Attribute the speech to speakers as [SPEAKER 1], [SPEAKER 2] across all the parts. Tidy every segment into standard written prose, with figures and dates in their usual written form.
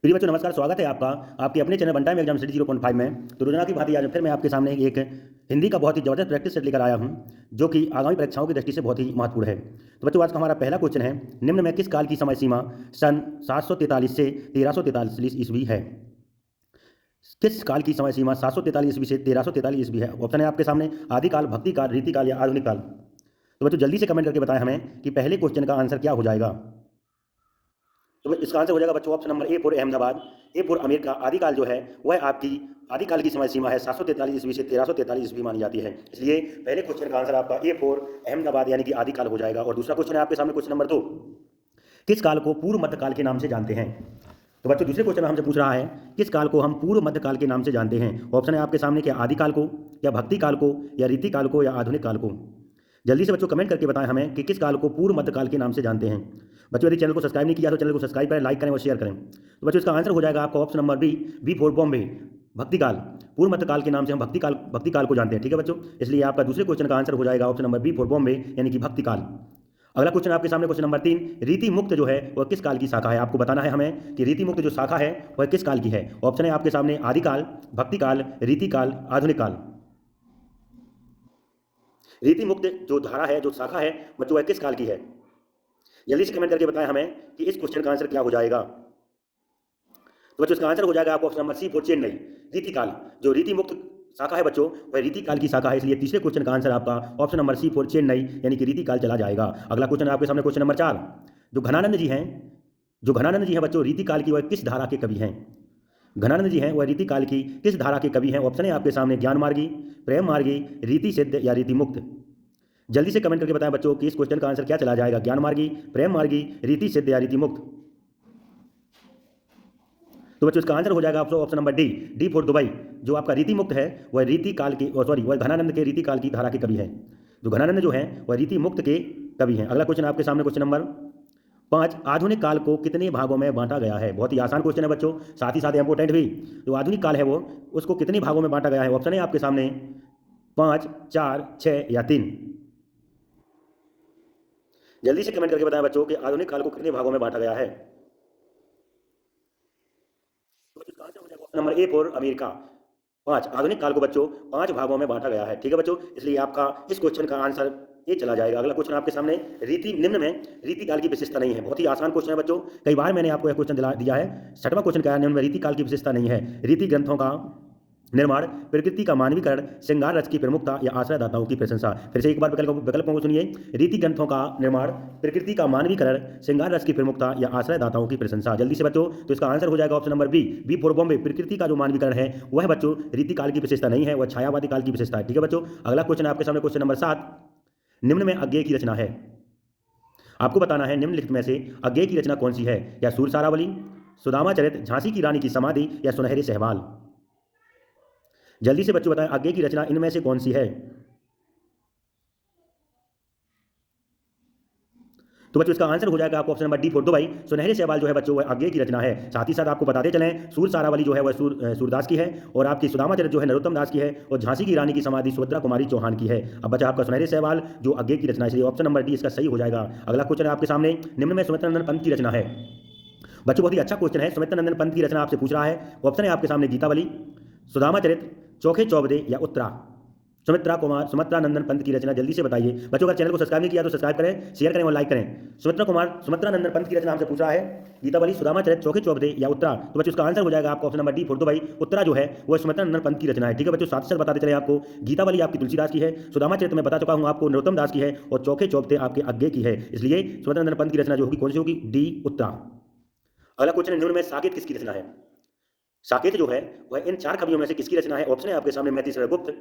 [SPEAKER 1] प्रिय बच्चों नमस्कार, स्वागत है आपका आपके अपने channel one time exam study 0.5 में। तो रोजाना की भांति आज फिर मैं आपके सामने एक हिंदी का बहुत ही जबरदस्त प्रैक्टिस सेट लेकर आया हूं, जो कि आगामी परीक्षाओं की दृष्टि से बहुत ही महत्वपूर्ण है। तो बच्चों आज का हमारा पहला क्वेश्चन है, निम्न में किस काल की समय सीमा सन 743 से 1343 ईस्वी है? किस काल की समय सीमा 743 ईस्वी से 1343 ईस्वी है? ऑप्शन है आपके सामने, आदिकाल, भक्ति काल, रीति काल या आधुनिक काल। तो बच्चों जल्दी से कमेंट करके बताएं हमें कि पहले क्वेश्चन का आंसर क्या हो जाएगा। तो इसका आंसर हो जाएगा बच्चों option number A for Ahmedabad, A for America. आदिकाल जो है वह आपकी आदिकाल की समय सीमा है 743 ईस्वी से 1343 ईस्वी मानी जाती है। इसलिए पहले क्वेश्चन का आंसर आपका ए फॉर अहमदाबाद यानी कि आदिकाल हो जाएगा। और दूसरा क्वेश्चन है आपके सामने, क्वेश्चन नंबर 2, किस काल को पूर्व मध्यकाल के नाम से जानते हैं? तो बच्चों दूसरे क्वेश्चन में हमसे पूछ रहा है किस काल को हम पूर्व मध्यकाल के नाम से जानते हैं। ऑप्शन है आपके सामने, क्या आदिकाल को, या भक्ति काल को, या रीति काल को, या आधुनिक काल को। जल्दी से बच्चों कमेंट करके बताएं हमें कि किस काल को पूर्व मध्यकाल के नाम से जानते हैं। बच्चों यदि चैनल को सब्सक्राइब नहीं किया तो चैनल को सब्सक्राइब करें, लाइक करें और शेयर करें। तो बच्चों इसका आंसर हो जाएगा आपका option number B for Bombay, भक्ति काल। पूर्व मध्यकाल के नाम से हम भक्ति काल को जानते हैं। ठीक है बच्चों, इसलिए आपका दूसरे क्वेश्चन का आंसर हो जाएगा option number B for Bombay यानी कि भक्ति काल। अगला क्वेश्चन आपके सामने, क्वेश्चन नंबर 3, रीति मुक्त जो है वह किस काल की शाखा है? आपको बताना है हमें कि रीति मुक्त जो शाखा है वह किस काल की है। ऑप्शन है आपके सामने, आदिकाल, भक्ति काल, रीति काल, आधुनिक काल। रीति मुक्त जो धारा है, जो शाखा है बच्चों, वह किस काल की है? जल्दी से कमेंट करके बताएं हमें कि इस क्वेश्चन का आंसर क्या हो जाएगा। तो बच्चों इसका आंसर हो जाएगा आपको option number C for Chennai, रीति काल। जो रीति मुक्त शाखा है बच्चों वह रीति काल की शाखा है, इसलिए तीसरे क्वेश्चन का आंसर आपका option number C for Chennai यानी कि रीति काल चला जाएगा। अगला क्वेश्चन आपके सामने, क्वेश्चन नंबर 4, जो घनानंद जी हैं बच्चों, रीति काल की वह किस धारा के कवि हैं? घनानंद जी हैं वह रीति काल की किस धारा के कवि हैं? ऑप्शन है आपके सामने, ज्ञान मार्गी, प्रेम मार्गी, रीति सिद्ध या रीति मुक्त। जल्दी से कमेंट करके बताएं बच्चों कि इस क्वेश्चन का आंसर क्या चला जाएगा, ज्ञान मार्गी, प्रेम मार्गी, रीति सिद्ध या रीति मुक्त। तो बच्चों इसका आंसर हो जाएगा आपको option number D for Dubai. जो आपका रीति मुक्त है वह रीति काल के वह घनानंद के रीति काल की धारा के कवि है। जो घनानंद जो है वह रीति मुक्त के कवि हैं। अगला क्वेश्चन आपके सामने, क्वेश्चन नंबर 5, आधुनिक काल को कितने भागों में बांटा गया है? बहुत ही आसान क्वेश्चन है बच्चों, साथ ही साथ इंपोर्टेंट भी। जो आधुनिक काल है वो उसको कितने भागों में बांटा गया है? ऑप्शन है आपके सामने 5, 4, 6 या 3। जल्दी से कमेंट करके बताएं बच्चों कि आधुनिक काल को कितने भागों में बांटा गया है। Number A for America, 5। आधुनिक काल को बच्चों 5 भागों में बांटा गया है। ठीक है बच्चों, इसलिए आपका इस क्वेश्चन का आंसर ये चला जाएगा। अगला क्वेश्चन आपके सामने, निम्न में रीति काल की विशेषता नहीं है। बहुत ही आसान क्वेश्चन है बच्चों, कई बार मैंने आपको यह क्वेश्चन दिया है। 6वां क्वेश्चन क्या है, निम्न में रीति काल की विशेषता नहीं है। रीति ग्रंथों का निर्माण, प्रकृति का मानवीकरण, श्रृंगार रच की प्रमुखता या आश्रयदाताओं की प्रशंसा। फिर से एक बार विकल्पों को सुनिए, रीति ग्रंथों का निर्माण, प्रकृति का मानवीकरण, श्रृंगार रच की प्रमुखता या आश्रयदाताओं की प्रशंसा। जल्दी से बच्चों, तो इसका आंसर हो जाएगा option number B for Bombay. प्रकृति का जो मानवीकरण है वह बच्चों रीति काल की विशेषता नहीं है, वह छायावादी काल की विशेषता है। ठीक है बच्चों, अगला क्वेश्चन आपके सामने, क्वेश्चन नंबर 7, निम्न में अज्ञेय की रचना है। आपको बताना है निम्नलिखित में से अज्ञेय की रचना कौन सी है? या सूर सारावली, सुदामा चरित, झांसी की रानी की समाधि या सुनहरे सहवाल। जल्दी से बच्चों बताएं अज्ञेय की रचना इनमें से कौन सी है। तो बच्चों इसका आंसर हो जाएगा आपको option number D for Dubai. सुनहरे सहवाल जो है बच्चों वह अज्ञेय की रचना है। साथ ही साथ आपको बताते चलें, सूर सारावली जो है वह सूरदास की है, और आपकी सुदामा चरित जो है नरोत्तम दास की है, और झांसी की रानी की समाधि सुभद्रा कुमारी चौहान की है। अब बचा आपका सुनहरे सहवाल जो अज्ञेय की रचना है, इसलिए ऑप्शन नंबर डी इसका सही हो जाएगा। अगला क्वेश्चन आपके सामने, निम्न में सुमित्रा नंदन पंत की रचना है। बच्चों बहुत ही अच्छा क्वेश्चन है, सुमित्रा नंदन पंत की रचना आपसे पूछ रहा है। ऑप्शन है आपके सामने, गीतावली, सुदामा चरित, चौखे चौबदे या उत्तरा। सुमित्रा नंदन पंत की रचना जल्दी से बताइए बच्चों। अगर चैनल को सब्सक्राइब नहीं किया तो सब्सक्राइब करें, शेयर करें और लाइक करें। सुमित्रा नंदन पंत की रचना हमसे पूछ रहा है, गीतावली, सुदामा चरित, चौखे चौबदे या उत्तरा। तो बच्चों उसका आंसर हो जाएगा आपका option number D for Dubai. Uttara जो है वह सुमित्रा नंदन पंत की रचना है। ठीक है बच्चों, साथ ही साथ बताते चले आपको, गीतावली आपकी तुलसीदास की है, सुदामा चरित मैं बता चुका हूं आपको नरोत्तम दास की है, और चौखे चौबदे आपके अज्ञेय की है। इसलिए सुमित्रा नंदन पंत की रचना जो होगी कौन सी होगी? डी, उत्तरा। अगला क्वेश्चन, निम्न में साकेत किसकी रचना है? साकेत जो है वह इन 4 कवियों में से किसकी रचना है? ऑप्शन है आपके सामने, मैथिली शरण गुप्त,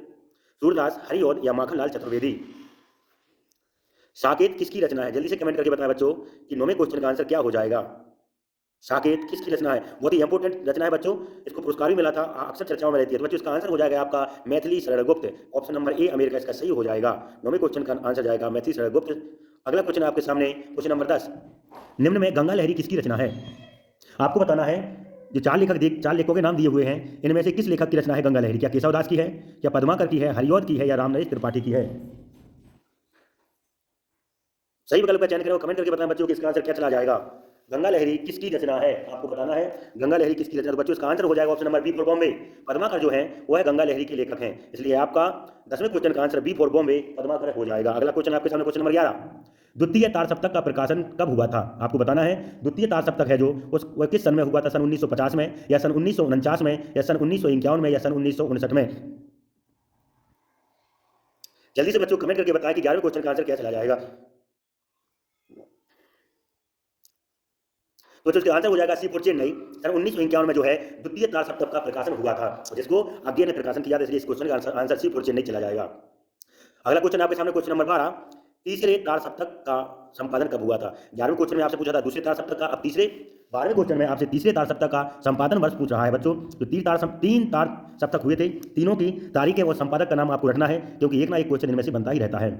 [SPEAKER 1] सूरदास, हरिऔध या माखनलाल चतुर्वेदी। साकेत किसकी रचना है? जल्दी से कमेंट करके बताएं बच्चों कि 9वें क्वेश्चन का आंसर क्या हो जाएगा। साकेत किसकी रचना है? बहुत ही इंपोर्टेंट रचना है बच्चों, इसको पुरस्कार भी मिला था, अक्सर चर्चाओं में रहती है। तो बच्चों इसका आंसर हो जाएगा आपका Maithili Sharan Gupt. Option number A America इसका सही हो जाएगा। 9वें क्वेश्चन का आंसर जाएगा मैथिली शरण गुप्त। अगला क्वेश्चन आपके सामने, क्वेश्चन नंबर 10, निम्न में गंगा लहरी किसकी रचना है? आपको बताना है जो 4 लेखकों के नाम दिए हुए हैं, इनमें से किस लेखक की रचना है गंगा लहरी? क्या केशवदास की है, क्या पद्माकर की है, हरिऔध की है या रामनरेश त्रिपाठी की है? सही विकल्प का चयन करें और कमेंट करके बताएं बच्चों कि इसका आंसर क्या चला जाएगा। गंगा लहरी किसकी रचना है, आपको बताना है गंगा लहरी किसकी रचना। तो बच्चों इसका आंसर हो जाएगा option number B for Bombay. Padmakar जो है वो है गंगा लहरी के लेखक हैं, इसलिए आपका 10वें क्वेश्चन का answer B for Bombay Padmakar हो जाएगा। अगला क्वेश्चन आपके सामने क्वेश्चन नंबर 11। द्वितीय तार सप्तक का प्रकाशन कब हुआ था, आपको बताना है। द्वितीय तार सप्तक है जो वह किस सन में हुआ था, सन 1950 में या सन 1949 में या सन 1951 में या सन 1959 में। जल्दी से बच्चों कमेंट करके बताएं कि 11वें क्वेश्चन का आंसर क्या चला जाएगा। तो इसका आंसर हो जाएगा सी फॉर चेन्नई। सन 1951 में जो है द्वितीय तार सप्तक का प्रकाशन हुआ था, जिसको अज्ञे ने प्रकाशन किया था, इसलिए इस क्वेश्चन का आंसर सी फॉर चेन्नई चला जाएगा। अगला क्वेश्चन आपके सामने क्वेश्चन नंबर 12। तीसरे तार सप्तक का संपादन कब हुआ था। 11वें क्वेश्चन में आपसे पूछा था दूसरे तार सप्तक का, अब तीसरे 12वें क्वेश्चन में आपसे तीसरे तार सप्तक का संपादन वर्ष पूछ रहा है बच्चों। तो तीन तार सप्तक हुए थे, तीनों की तारीखें और संपादक का नाम आपको रखना है, क्योंकि एक ना एक क्वेश्चन इनमें से बनता ही रहता है।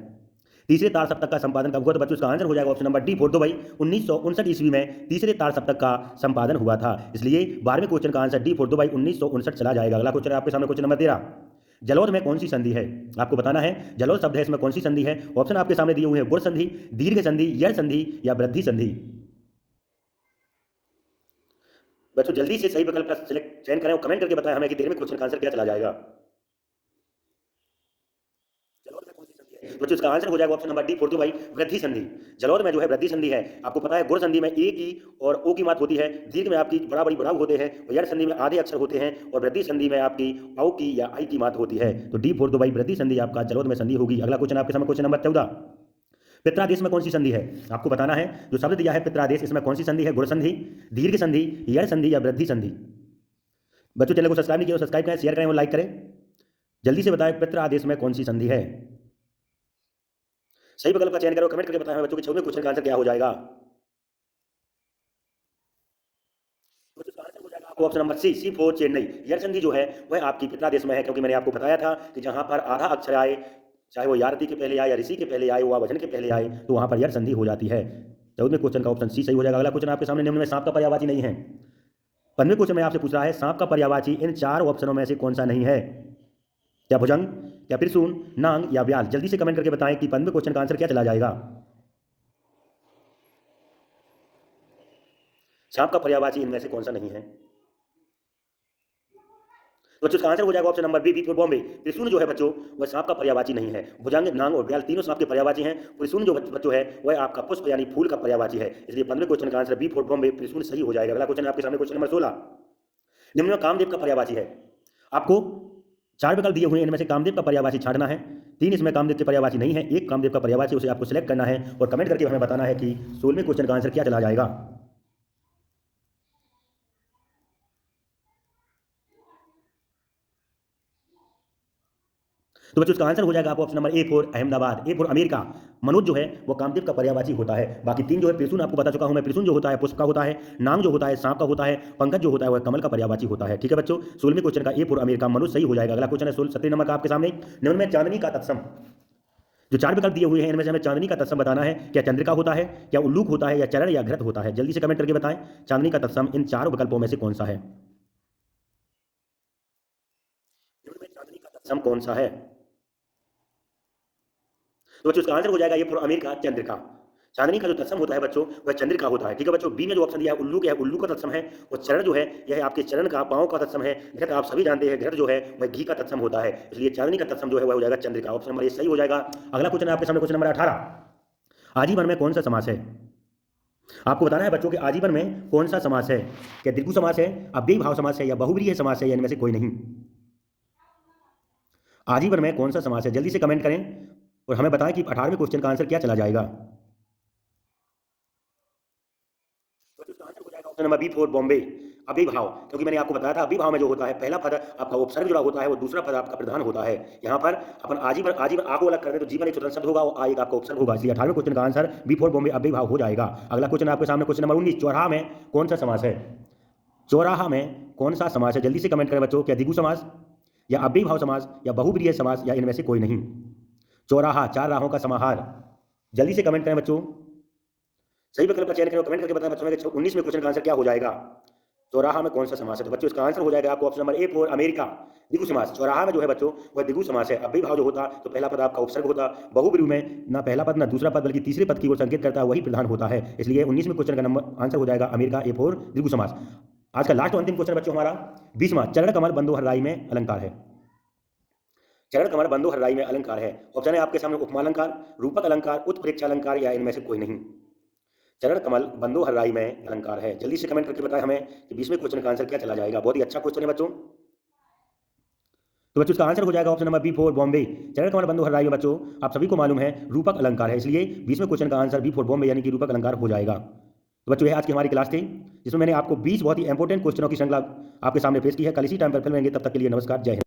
[SPEAKER 1] तीसरे तार सप्तक का संपादन कब हुआ, तो बच्चों इसका आंसर हो जाएगा option number D for Dubai. 1959 ईस्वी में तीसरे तार सप्तक का संपादन हुआ था, इसलिए 12वें क्वेश्चन का आंसर डी फॉर दुबई 1959 चला जाएगा। अगला क्वेश्चन आपके सामने क्वेश्चन नंबर 13। जलोढ़ में कौन सी संधि है, आपको बताना है। जलोढ़ शब्द है, इसमें कौन सी संधि है। ऑप्शन आपके सामने दिए हुए हैं गुण संधि, दीर्घ संधि, यड़ संधि या वृद्धि संधि। बच्चों जल्दी से सही विकल्प का चयन करें और कमेंट करके बताएं हमें कि 13वें क्वेश्चन का आंसर क्या चला जाएगा। तो इसका आंसर हो जाएगा ऑप्शन नंबर डी फॉर भाई वृद्धि संधि। जलोढ़ में जो है वृद्धि संधि है, आपको पता है गुण संधि में ए की और ओ की मात होती है, दीर्घ में आपकी बराबरी बराबर होते हैं, और यड़ संधि में आधे अक्षर होते हैं, और वृद्धि संधि में आपकी औ की या आई की मात होती है। तो डी फॉर भाई वृद्धि संधि आपका जलोढ़ में संधि होगी। अगला क्वेश्चन आपके सामने क्वेश्चन नंबर 14। पित्रादेश में कौन सी संधि है, आपको बताना है। जो शब्द दिया है पित्रादेश, इसमें कौन सी संधि है। गुण संधि, दीर्घ संधि, यड़ संधि या वृद्धि संधि। बच्चों चैनल को सब्सक्राइब नहीं किया, सब्सक्राइब करें, शेयर करें और लाइक करें। जल्दी से बताएं पित्रादेश में कौन सी संधि है। सही विकल्प का चयन करो, कमेंट करके बताएं बच्चों कि 14वें क्वेश्चन का आंसर क्या हो जाएगा। आपको option number C for Chennai. यड़ संधि जो है वह आपकी पित्रादेश में है, क्योंकि मैंने आपको बताया था कि जहां पर आधा अक्षर आए, चाहे वो यारती के पहले आए या ऋषि के पहले आए, वो वचन के पहले आए, तो वहां पर यड़ संधि हो जाती है। 14वें क्वेश्चन का ऑप्शन सी सही हो जाएगा। अगला क्वेश्चन आपके सामने निम्न में सांप का पर्यायवाची नहीं है। 15वें क्वेश्चन में आपसे पूछ रहा है सांप का पर्यायवाची इन 4 ऑप्शनों में से कौन सा नहीं है। क्या भुजंग, क्या त्रिशूल, नांग या व्याल। जल्दी से कमेंट करके बताएं कि 15वें क्वेश्चन का आंसर क्या चला जाएगा। सांप का पर्यायवाची इनमें से कौन सा नहीं है। तो बच्चों इसका आंसर हो जाएगा option number B for Bombay. त्रिशूल जो है बच्चों वह सांप का पर्यायवाची नहीं है। भुजंग, नांग और व्याल तीनों सांप के पर्यायवाची हैं। त्रिशूल जो बच्चों है वह आपका पुष्प यानी फूल का पर्यायवाची है, इसलिए 15वें क्वेश्चन का आंसर बी फॉर बॉम्बे त्रिशूल सही हो जाएगा। अगला क्वेश्चन आपके सामने क्वेश्चन नंबर 16। निम्न में कामदेव का पर्यायवाची है। आपको 4 विकल्प दिए हुए हैं, इनमें से कामदेव का पर्यायवाची छांटना है। 3 इसमें कामदेव के पर्यायवाची नहीं है, एक कामदेव का पर्यायवाची, उसे आपको सिलेक्ट करना है और कमेंट करके हमें बताना है कि 16वें क्वेश्चन का आंसर क्या चला जाएगा। तो बच्चों इसका आंसर हो जाएगा आपको option number A for Ahmedabad, A for America. Manoj जो है वो कामदेव का पर्यायवाची होता है। बाकी 3 जो है त्रिशूल आपको बता चुका हूं मैं, त्रिशूल जो होता है पुष्प का होता है, नाम जो होता है सांप का होता है, पंकज जो होता है वह कमल का पर्यायवाची होता है। ठीक है बच्चों, 16वें क्वेश्चन का ए फॉर अमेरिका मनोज सही हो जाएगा। अगला क्वेश्चन है 17 नंबर का आपके सामने। निम्न में चांदनी का तत्सम, जो 4 विकल्प दिए हुए हैं इनमें से हमें चांदनी का तत्सम बताना है। क्या चंद्रिका होता है, क्या उल्लूक होता है, या चरण या घृत होता है। जल्दी से कमेंट करके बताएं चांदनी का तत्सम इन 4 विकल्पों में से कौन सा है। चांदनी का तत्सम कौन सा है। तो बच्चों इसका आंसर हो जाएगा ये फॉर अमेरिका चंद्रिका। चांदनी का जो तत्सम होता है बच्चों वह चंद्रिका होता है। ठीक है बच्चों, बी में जो ऑप्शन दिया है उल्लू है, उल्लू का तत्सम है। और चरण जो है यह आपके चरण का पांव का तत्सम है। घृत आप सभी जानते हैं, घृत जो है वह घी का तत्सम होता है, इसलिए चांदनी का तत्सम जो है वह हो जाएगा चंद्रिका। ऑप्शन नंबर ए सही हो जाएगा। अगला क्वेश्चन आपके सामने क्वेश्चन नंबर 18। आजीवन में कौन सा समास है। आपको बताना है बच्चों कि आजीवन में कौन सा समास है। क्या द्विगु समास है, अव्ययी भाव समास है, या बहुव्रीहि समास है, या इनमें से कोई नहीं। आजीवन में कौन सा समास है, जल्दी से कमेंट करें और हमें बताएं कि 18वें क्वेश्चन का आंसर क्या चला जाएगा। Option number B for Bombay अभिभाव, क्योंकि मैंने आपको बताया था अभिभाव में जो होता है पहला पद आपका उपसर्ग जुड़ा होता है, वो दूसरा पद आपका प्रधान होता है। यहाँ पर अपन आजीवन आजीवन आ को अलग कर दें तो जीवन एक स्वतंत्र शब्द होगा और आ एक आपका उपसर्ग होगा, इसलिए 18वें क्वेश्चन का आंसर बी फॉर बॉम्बे अभिभाव हो जाएगा। अगला क्वेश्चन आपके सामने क्वेश्चन नंबर 19। चौराहा में कौन सा समास है। चौराहा में कौन सा समास है, जल्दी से कमेंट करें बच्चों। क्या द्विगु समास, या अव्ययीभाव समास, या बहुव्रीहि समास, या इनमें से कोई नहीं। चौराहा 4 राहों का समाहार। जल्दी से कमेंट करें बच्चों, सही विकल्प का चयन करें, कमेंट करके बताएं बच्चों कि 19वें क्वेश्चन का आंसर क्या हो जाएगा। चौराहा में कौन सा समास है? तो बच्चों इसका आंसर हो जाएगा आपको option number A for America, द्विगु समास। चौराहा में जो है बच्चों वह द्विगु समास है। अव्ययी भाव जो होता तो पहला पद आपका उपसर्ग होता, बहुब्रीहि में ना पहला पद ना दूसरा पद बल्कि तीसरे पद की ओर संकेत करता है, वही प्रधान होता है। इसलिए 19वें क्वेश्चन का नंबर आंसर हो जाएगा अमेरिका, ए फॉर द्विगु समास। आज का लास्ट और अंतिम क्वेश्चन बच्चों हमारा 20वां, चरण कमल बंदो हर्राई में अलंकार है। चरण कमल बंदो हर्राई में अलंकार है। ऑप्शन है आपके सामने उपमालंकार, रूपक अलंकार, उत्प्रेक्षा अलंकार या इनमें से कोई नहीं। चरण कमल बंदो हर्राई में अलंकार है। जल्दी से कमेंट करके बताएं हमें कि 20वें क्वेश्चन का आंसर क्या चला जाएगा। बहुत ही अच्छा क्वेश्चन है बच्चों। तो बच्चों इसका आंसर हो जाएगा option number B for Bombay. चरण कमल बंदो हर्राई में बच्चों आप सभी को मालूम है रूपक अलंकार है, इसलिए 20वें क्वेश्चन का आंसर बी फॉर बॉम्बे यानी कि रूपक अलंकार हो जाएगा। तो बच्चों ये आज की हमारी क्लास थी जिसमें मैंने आपको 20 बहुत ही इंपॉर्टेंट क्वेश्चनों की श्रृंखला आपके सामने पेश की है। कल इसी टाइम पर फिर मिलेंगे, तब तक के लिए नमस्कार, जय हिंद।